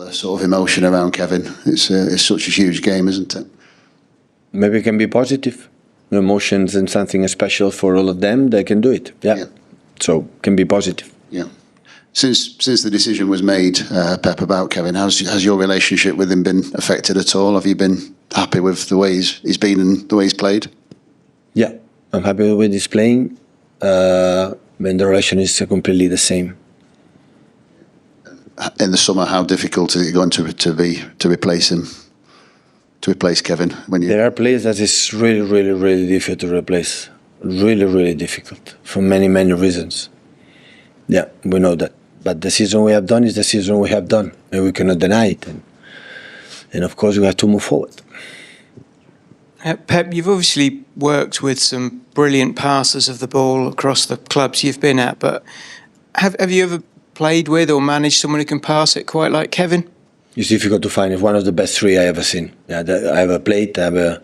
The sort of emotion around Kevin. It's such a huge game, isn't it? Maybe it can be positive. Emotions and something special for all of them, they can do it. Yeah. So can be positive. Yeah. Since the decision was made, Pep, about Kevin, has your relationship with him been affected at all? Have you been happy with the way he's been and the way he's played? Yeah, I'm happy with the way he's playing. When the relation is completely the same. In the summer, how difficult is it going to be to replace him? To replace Kevin when you... There are players that is really, really, really difficult to replace. Really, really difficult for many, many reasons. Yeah, we know that. But the season we have done is the season we have done, and we cannot deny it. And of course, we have to move forward. Pep, you've obviously worked with some brilliant passers of the ball across the clubs you've been at, but have you ever played with or managed someone who can pass it quite like Kevin? It's difficult to find. It's one of the best three I ever seen. Yeah, I ever played, I ever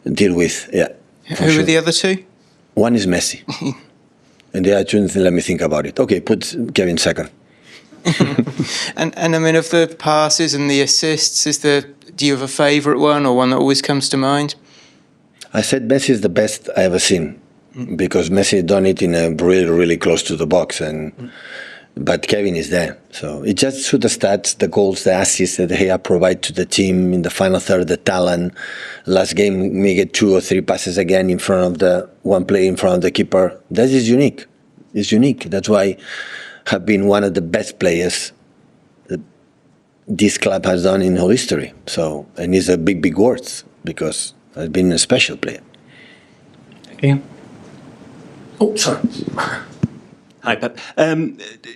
deal with. Yeah. Who are the other two? One is Messi. And the other two, let me think about it. Okay, put Kevin second. and I mean, of the passes and the assists, do you have a favourite one or one that always comes to mind? I said Messi is the best I ever seen because Messi done it in a really, really close to the box, but Kevin is there. So it just through the stats, the goals, the assists that he provide to the team in the final third, the talent. Last game, we get 2 or 3 passes again in front of the one play in front of the keeper. That is unique. It's unique. That's why have been one of the best players that this club has done in whole history. So, and it's a big words because has been a special player. Ian? Oh, sorry. Hi, Pep.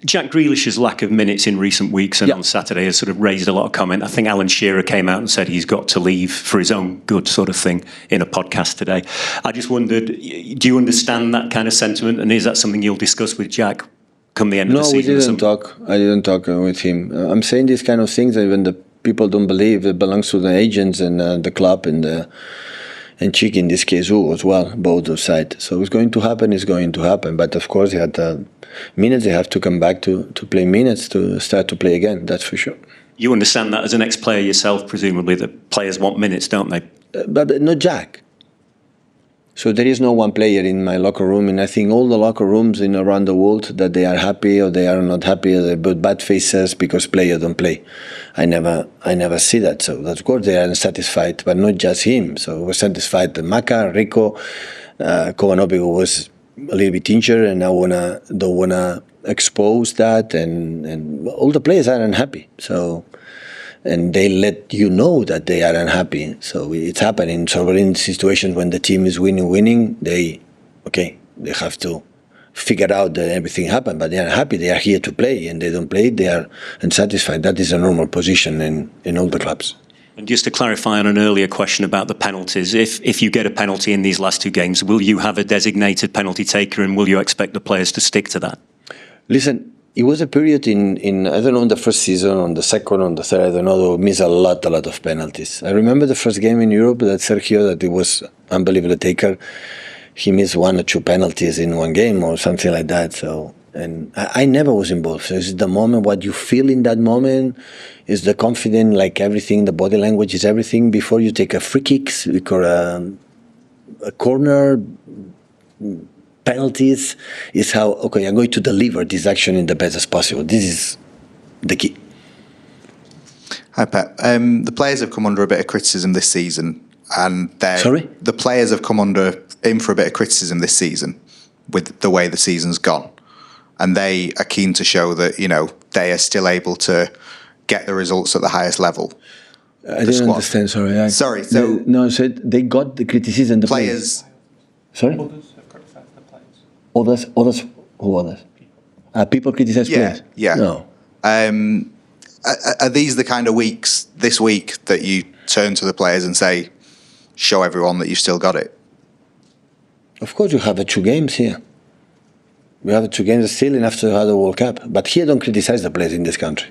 Jack Grealish's lack of minutes in recent weeks and on Saturday has sort of raised a lot of comment. I think Alan Shearer came out and said he's got to leave for his own good sort of thing in a podcast today. I just wondered, do you understand that kind of sentiment, and is that something you'll discuss with Jack come the end of the season? No, we didn't talk. I didn't talk with him. I'm saying these kind of things, even the people don't believe it belongs to the agents and the club and Chick in this case as well, both sides. So it's going to happen, But of course, he had minutes. They have to come back to play minutes to start to play again. That's for sure. You understand that as an ex-player yourself, presumably, that players want minutes, don't they? But not Jack. So there is no one player in my locker room, and I think all the locker rooms in around the world that they are happy or they are not happy, or they put bad faces because players don't play. I never see that. So of course they are unsatisfied, but not just him. So we're satisfied that Maka, Rico, Kovanovic was a little bit injured, and I don't wanna expose that, and all the players are unhappy. So. And they let you know that they are unhappy. So it's happening. So in situations when the team is winning, they have to figure out that everything happened. But they are happy. They are here to play, and they don't play. They are unsatisfied. That is a normal position in all the clubs. And just to clarify on an earlier question about the penalties, if you get a penalty in these last 2 games, will you have a designated penalty taker, and will you expect the players to stick to that? Listen. It was a period in I don't know, in the first season, on the second, on the third, I don't know, we missed a lot of penalties. I remember the first game in Europe that Sergio, that it was unbelievable taker. He missed 1 or 2 penalties in one game or something like that. So, and I never was involved. So it's the moment, what you feel in that moment is the confidence, like everything, the body language is everything before you take a free kicks or a corner. Penalties is how, I'm going to deliver this action in the best as possible. This is the key. Hi, Pep. The players have come under a bit of criticism this season. And the players have come in for a bit of criticism this season with the way the season's gone. And they are keen to show that, they are still able to get the results at the highest level. I didn't understand, sorry. Sorry. So no, so they got the criticism. The players. Sorry? Others, who others? People criticize players? Yeah. No. Are these the kind of weeks, this week, that you turn to the players and say, show everyone that you've still got it? Of course, you have 2 games here. We have 2 games still enough to have the World Cup. But here, don't criticize the players in this country.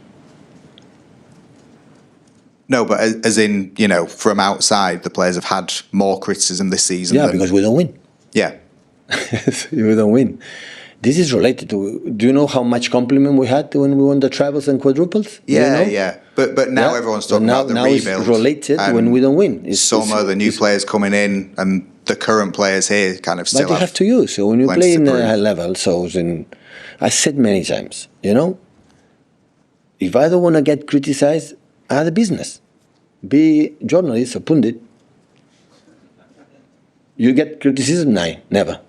No, but as in, from outside, the players have had more criticism this season. Yeah, because we don't win. Yeah. We don't win. This is related to. Do you know how much compliment we had when we won the trebles and quadruples? Yeah, yeah. But now everyone's talking about the rebuild. It's related when we don't win. Some of the new players coming in and the current players here kind of still. But you have to use. So when you play in a high level, I said many times, if I don't want to get criticized, I have a business. Be journalist or pundit. You get criticism? No, never.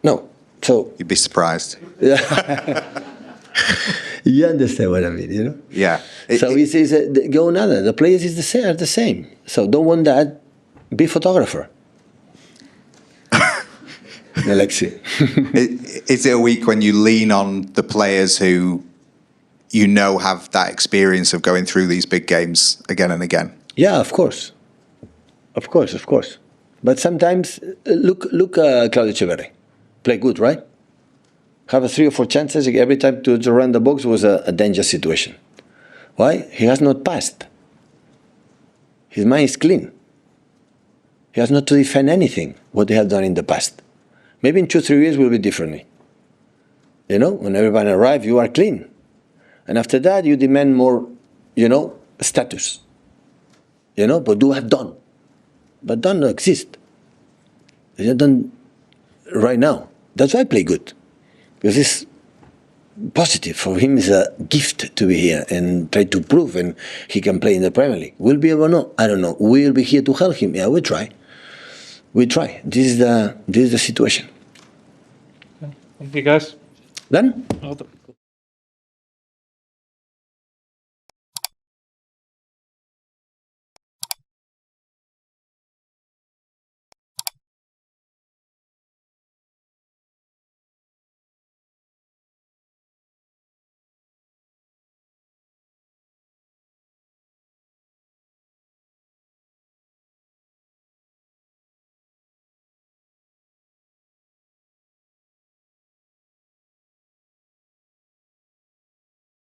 No. So you'd be surprised. You understand what I mean, Yeah. So he says, go another. The players are the same. So don't want that. Be photographer. Alexi. Is it a week when you lean on the players who have that experience of going through these big games again and again? Yeah, of course. Of course. But sometimes, look Claudio Echeverri. Play good, right? Have 3 or 4 chances every time to run the box was a dangerous situation. Why? He has not passed. His mind is clean. He has not to defend anything, what they have done in the past. Maybe in 2-3 years will be differently. When everybody arrives, you are clean. And after that, you demand more, status. But do have done. But done don't exist. They are done right now. That's why I play good. Because it's positive. For him, it's a gift to be here and try to prove and he can play in the Premier League. Will be able or not? I don't know. We'll be here to help him. Yeah, we try. We try. This is the situation. Thank you, guys. Done? Well done.